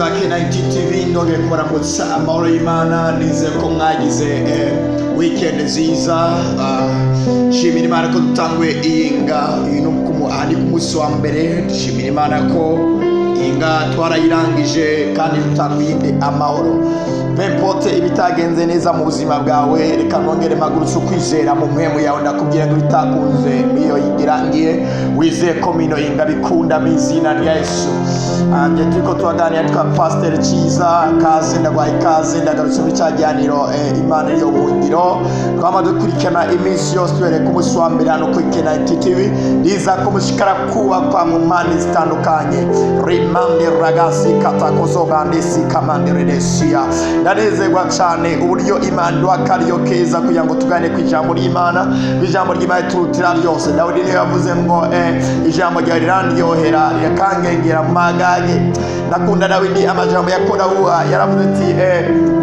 bakunzi ba K9 TV ndongeye kubaramutsa amahoro y'Imana nizeye ko mwagize weekend nziza. Shimira Imana ko dutanguye iyinga ari ku munsi wa mbere. Shimira Imana ko inga twarayirangije kandi dutanguye amahoro. Mempote ibitagenze neza mu buzima bwawe, reka nongere magurutse ukwizera mu mpemu yawe. Ndakubwira ngo bitakunze iyo irangiye wizeye ko mino inga bikunda mu izina rya Yesu. Anje turiko tuganira twa Pastor Ciza kaze ndagwaye kaze ndagarutse mu cyaganiro Imana yo buhungiro. Twama dukurikirana iminsi yose twereka umunsi wa mbere hano kuri K9 TV riza kumushikara kuba kwa mu mpande zitandukanye. Rimande ragasi katakozo bandisi kamande redesia. Ndanezerwa cyane uburyo Imana dwakariyo keza kugira ngo tugane ku ijambo ry'Imana. Ijambo ry'Imana turutira byose. Dawidi niyo yavuze ngo ijambo rya rirandyohera yakangengera mu magage. Nakunda Dawidi amajambo yakora huwa yaravuze ati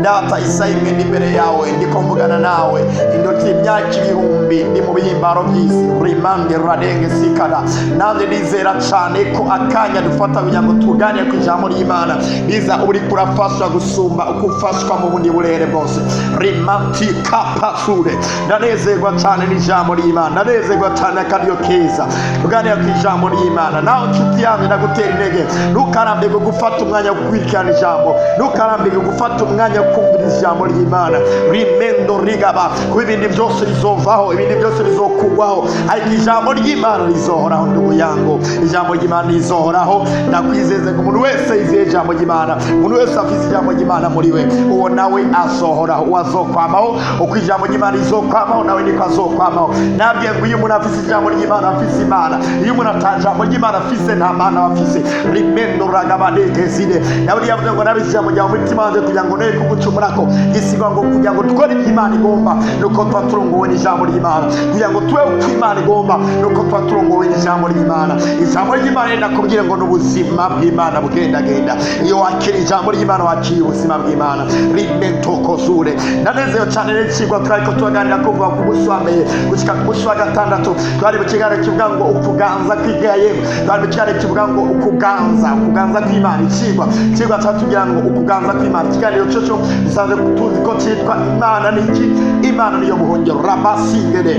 data isayimwe imbere yawe ndiko mvugana nawe indoti imyaka ibihumbi ndi mu bihimbaro by'isi. Rimande radenge sikada. Nande nizera cyane ko akanya dufata kugira ngo tugane ku ijambo ry'Imana biza uri kurafasha gusumba ukufashwa mu bundi burere bwose. Rimanti kapasure. Ndanezerwa cyane n'ijambo ry'Imana. Ndanezerwa cyane akariyo keza tuganira ku ijambo ry'Imana. Naho nshuti yanjye ndagutera intege ntukarambe gufata umwanya wo kwirikana ijambo, ntukarambe gufata umwanya wo kumvira ijambo ry'Imana. Rimendo rigaba ku ibindi byose bizovaho, ibindi byose bizokugwaho, ariko ijambo ry'Imana rizohoraho. Ndugu yangu, ijambo ry'Imana rizohoraho. Ndakwizeze ko umuntu wese yizeye ijambo ry'Imana, umuntu wese afite ijambo ry'Imana muri we, uwo nawe azohoraho, uwazokwamaho. Uko ijambo ry'Imana rizokwamaho nawe niko azokwamaho. Nabwiye ngo iyo umuntu afite ijambo ry'Imana afite Imana, iyo umuntu atajambo ry'Imana afite nta Mana afite. Rimendo ragaba degezide. Nawe yavuze ngo nabe ijambo ryawe mu mutima wanjye kugira ngo nere kugucumurako, gisigwa ngo kugira ngo dukore Imana igomba nuko tuba turongowe n'ijambo ry'Imana, kugira ngo tube uko Imana igomba nuko tuba turongowe n'ijambo ry'Imana. Ijambo ry'Imana ndakubwira ngo n'ubuzima bw'Imana bugendagenda. Iyo wakira ijambo ry'Imana wakira ubuzima bw'Imana. Rimento kozure. Ndanezeyo cyane n'ikigwa twariko tuganira kuva ku munsi wa mbere gushika ku munsi wa gatandatu. Twari mu kiganiro kivuga ngo ukuganza kwigaye, twari mu kiganiro kivuga ngo ukuganza kw'Imana. Ikigwa cyatugira ngo ukuganza kw'Imana. Ikiganiro cyo dusanzwe tuzi ko cyitwa Imana niki, Imana niyo buhungiro. Rabasingere.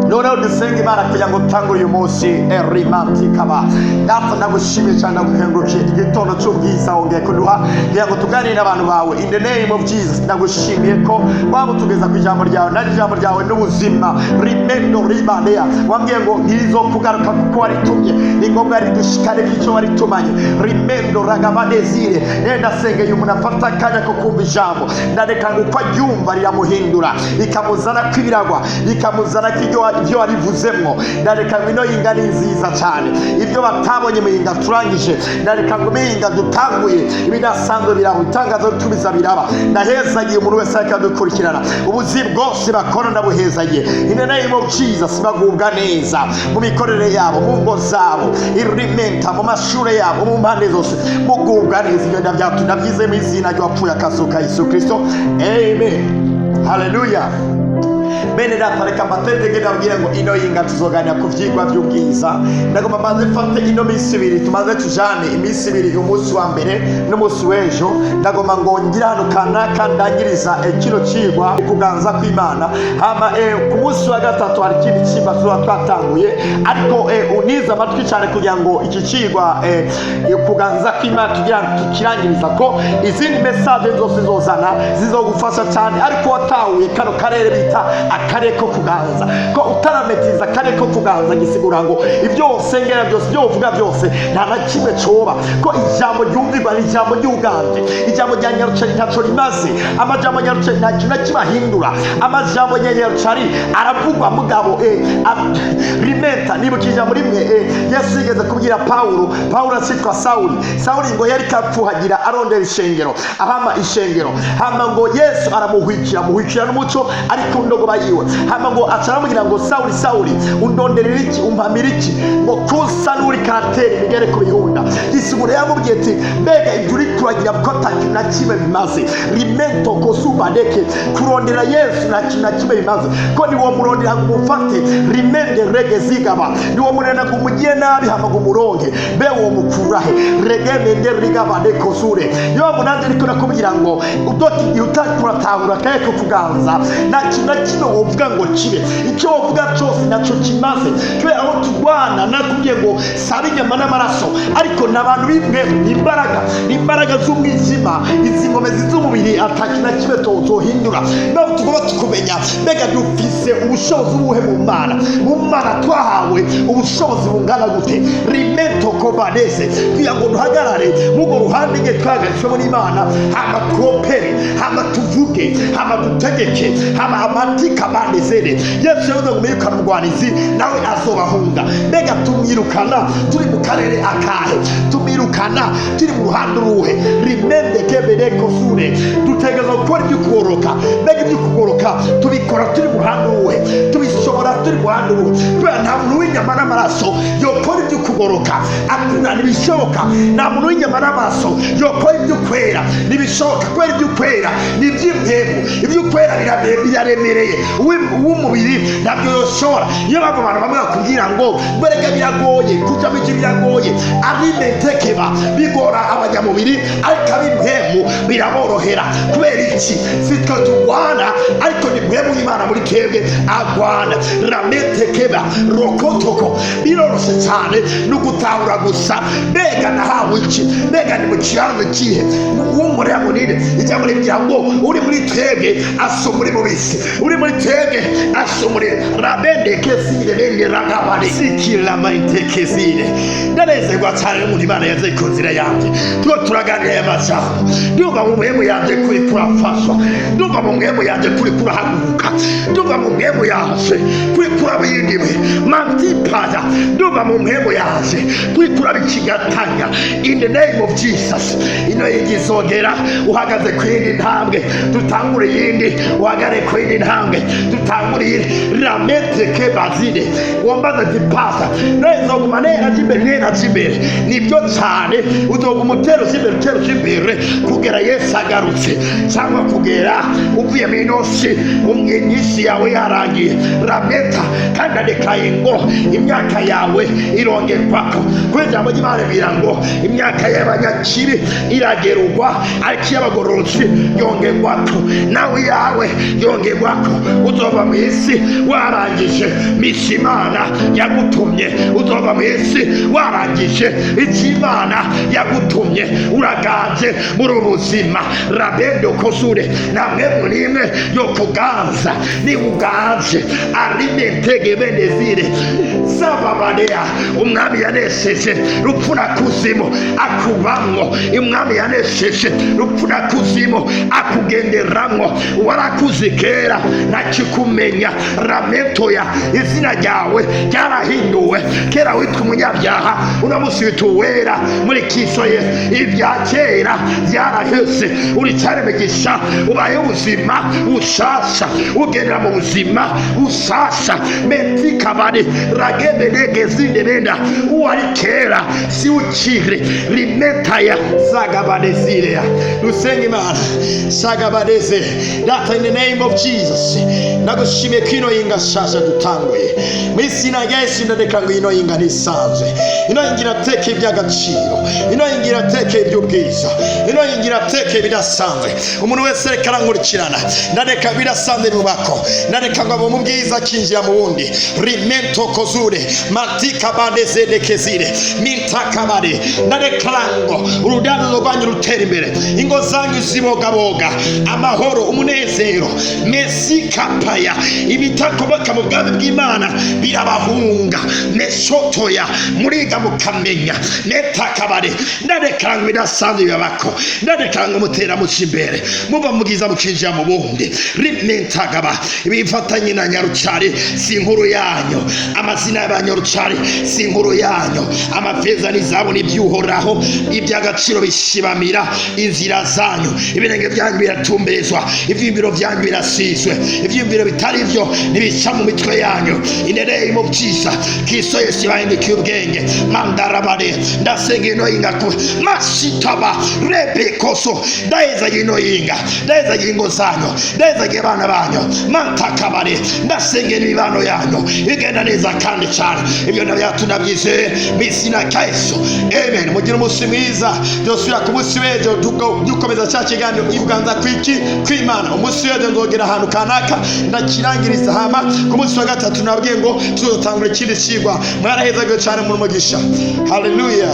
Noneho dusenga Imana kugira ngo tutangure uyu munsi rimanti kaba. Data ndagushimiye cyane ndagukengurukiye igitondo cy'ubwiza wongeye kuduha kugira ngo tuganire n'abantu bawe. In the name of Jesus ndagushimiye ko wamutugeza ku ijambo ryawe, nari ijambo ryawe n'ubuzima. Rimendo ribanea wambwiye ngo ntirizokugaruka kuko waritumye, ni ngombwa ridushikane k'icyo waritumanye. Rimendo ragabadezire. Nenda sengeye umuntu afata akanya ko kumva ijambo, ndareka ngo uko aryumva riramuhindura, ikamuzana kw'ibiragwa, ikamuzana ibyo warivuzemwo. Ndareka ngo ino yinga ni nziza cyane, ibyo batabonye mu yinga turangije. Ndareka ngo yinga dutanguye ibidasanzwe biraba, itangazo tubiza biraba. Ndahezagiye umuntu wese ariko dukurikirana, ubuzi bwose bakora ndabuhezagiye. In the name of Jesus bagubwa neza mu mikorere yabo, mu ngo zabo, irimenta mu mashure yabo, mu mpande zose mugubwa neza. Ibyo ndabyize mu izina ry'uwapfuye akazuka Yesu Kristo. Amen. Hallelujah. Bene data reka mbatendege ndabwira ngo ino yinga tuzoganira ku vyigwa by'ubwiza. Ndagomba maze mfate ino minsi ibiri tumaze tujane iminsi ibiri, umunsi wa mbere n'umunsi w'ejo. Ndagomba ngo ngira hano kanaka ndangiriza kino cigwa kuganza kw'Imana. Hama ku munsi wa gatatu hari ikindi cigwa tuba twatanguye, ariko uniza amatwi cyane kugira ngo iki cigwa kuganza kw'Imana tugira tukirangiriza ko izindi message zose zozana zizogufasha cyane. Ariko watahuye kano karere bita akarere ko kuganza, ko utarametiza akarere ko kuganza gisigura ngo ibyo usengera byose, ibyo uvuga byose nta na kimwe coba, ko ijambo ryumvirwa ni ijambo ry'uganje. Ijambo rya Nyarucari ntaco rimaze, amajambo ya Nyarucari nta kintu kibahindura. Amajambo ya Nyarucari aravugwa mugabo rimenta. Nibuka ijambo rimwe Yesu yigeze kubwira Paulo asitwa Sauli ngo yari kapfuhagira arondera ishengero, ahama ishengero. Hama ngo Yesu aramuhwikira n'umuco, ariko ndogo amagoba yiwe. Hama ngo acaramubwira ngo Sawuli Sawuli undonderera iki umpamira iki, ngo kusa n'uri karatera imigere ku bihunda. Isigura yamubwiye ati mbega ibyo uri kuragira ko atakintu na kimwe bimaze. Rimento kosubadeke kurondera Yesu nta kintu na kimwe bimaze, ko ni wo murondera ngo umufate rimende rege zigaba, ni wo murondera ngo umugiye nabi hama ngo umuronke mbe wo mukurahe regemende rigabade kosure. Yo munanje niko nakubwira ngo udoti igihe utakuratahura kaye ko kuganza nta kintu na kimwe wovuga ngo kibe, icyo wovuga cyose nacyo kimaze. Twe aho turwana nakubwiye ngo sabe inyama n'amaraso, ariko n'abantu bimwe imbaraga z'umwijima, izi ngomezi z'umubiri atakintu na kimwe tohindura. Naho tugomba tukumenya mbega dufise ubushobozi buhe mu Mana twahawe ubushobozi bungana gute. Rimento kobadese kugira ngo duhagarare mugo ruhande nge twagarishwe n'Imana, hama twopere, hama tuvuge, hama dutegeke, hama amatika bandezere. Yesu yavuze ngo mwirukana umugwanizi nawe azobahunga. Mbega tumwirukana turi mu karere akahe? Tumwirukana turi mu ruhande ruhe? Rimende kebede kosure dutegereza gukora ibyo kugoroka. Mbega ibyo kugoroka tubikora turi mu ruhande ruhe? Tubishobora turi mu ruhande ruhe? Kubera nta muntu w'inyama n'amaraso yokora ibyo kugoroka akuna ntibishoboka. Nta muntu w'inyama n'amaraso yokora ibyo kwera ntibishoboka. Kubera ibyo kwera ni iby'impemu, ibyo kwera biraremereye, uw'umubiri ntabyo yoshobora. Iyo bava abantu bamwe bakubwira ngo mbega biragoye kuja mu biragoye, abimetekeba bigora abanyamubiri, ariko ab'impemu biraborohera. Kubera iki? Sitwe turwana, ariko ni mpemu y'Imana muri twebwe agwana. Rametekeba rokotoko biroroshe cyane no gutahura gusa. Mbega nahawe iki? Mbega ni mu kibanza kihe? Wumurira munini ijambo rigira ngo uri muri twebwe aso muri mubisi, uri muri twebwe aso muri rabende kesire bende ragabari sikira maitekezire. Ndanezerwa cyane mu Imana yaze konzira yanjye. Turaganira y'amajambo, ndumva mu mpemu yanjye kuri kurafashwa, ndumva mu mpemu yanjye kuri kurahaguruka, ndumva mu mpemu yanjye kuri kurabindimwe mantipada, ndumva mu mpemu yanjye kuri kurabikigatanya. In the name of Jesus, ino yigizogera uhagaze ku yindi ntambwe, dutangure yindi, uhagare ku yindi ntambwe, dutangure yindi. Ramete kebazide wambaza dipasa nezoguma nera jimbere nibyo cyane. Uzoguma utero jimbere kugera Yesu agarutse, cyangwa kugera uvuye mu inosi umwinyishi yawe yarangiye. Rameta kandi adekaye ngo imyaka yawe irongerwako. Kw'ijambo ry'Imana bira ngo imyaka y'abanyakibi iragerurwa, ariko y'abagororotsi yongerwako. Nawe yawe yongerwako. Uzova mu isi warangije misi Imana yagutumye, uzova mu isi warangije icyo Imana yagutumye. Uraganje muri ubuzima. Rabendo kosure namwe murimwe yo kuganza ni uganje arimentege benezire sababadea. Umwami yanesheje rupfu na kuzimu akubamwo, umwami yanesheje rupfu na kuzimu akugenderamwo. Warakuzi kera ntakikumenya. Rametoya izina ryawe ryarahinduwe. Kera witwa umunyabyaha, uno munsi witwa uwera muri Kristo Yesu. Ibya kera byaraheze, uri cyaremegisha, ubaye ubuzima bushasha, ugendera mu buzima bushasha. Metikabari ragebe negezinde benda uwari kera si ukire. Rimetaya sagabadezire. Dusenge Imana sagabadeze. Data, in the name of Jesus, nagushimiye ko ino yinga shasha dutanguye mu izina rya Yesu. Ndadeka ngo ino yinga ntisanzwe, ino yinga irateka iby'agaciro, ino yinga irateka iby'ubwiza, ino yinga irateka ibidasanzwe. Umuntu wese reka arankurikirana, ndadeka bidasanzwe bubako, ndadeka ngo abo mu bwiza kinjira mu wundi. Rimento kozure matika bandeze dekezire mintakabare. Ndadeka ngo urudando rwanyu rutera imbere, ingo zanyu zibogaboga, amahoro, umunezero, mesikapaya. Ibitakoboka mu bwami bw'Imana birabahunga. Mesotoya muriga mukamenya. Netakabare ndadeka ngo bidasanzwe bibako, ndadeka ngo mutera muca imbere, muva mugiza mukinjira mu bundi. Rimentagaba ibifatanye na Nyarucari si inkuru yanyu. amazina y'abanyarucari si inkuru yanyu. Amafeza n'izahabu n'iby'uhoraho, iby'agaciro bishibamira inzira zanyu. Ibirenge byanyu biratumbezwa, ivy'imbiro byanyu birasizwe, ivy'imbiro bitari byo nibica mu mitwe yanyu. Inereye mu byiza Kristo Yesu bahindukiye ubwenge. Mandarabare ndasenga ino yinga ku masitaba rebekoso ndaheza ino yinga, ndaheza ingo zanyu, ndaheza abana banyu. Mantakabare ndasenga imibano yanyu igenda neza kandi cyane. Ibyo tunabyize mu izina rya Yesu, amen. Mugire umunsi mwiza, dusubira ku munsi w'ejo dukomeza cya kiganiro ibuganza kw'Imana. Umunsi w'ejo nzogera ahantu kanaka ndakirangiriza, hama ku munsi wa gatatu nabwiye ngo tuzotangura ikindi kigwa. Mwarahezagwe cyane mu mugisha. Haleluya.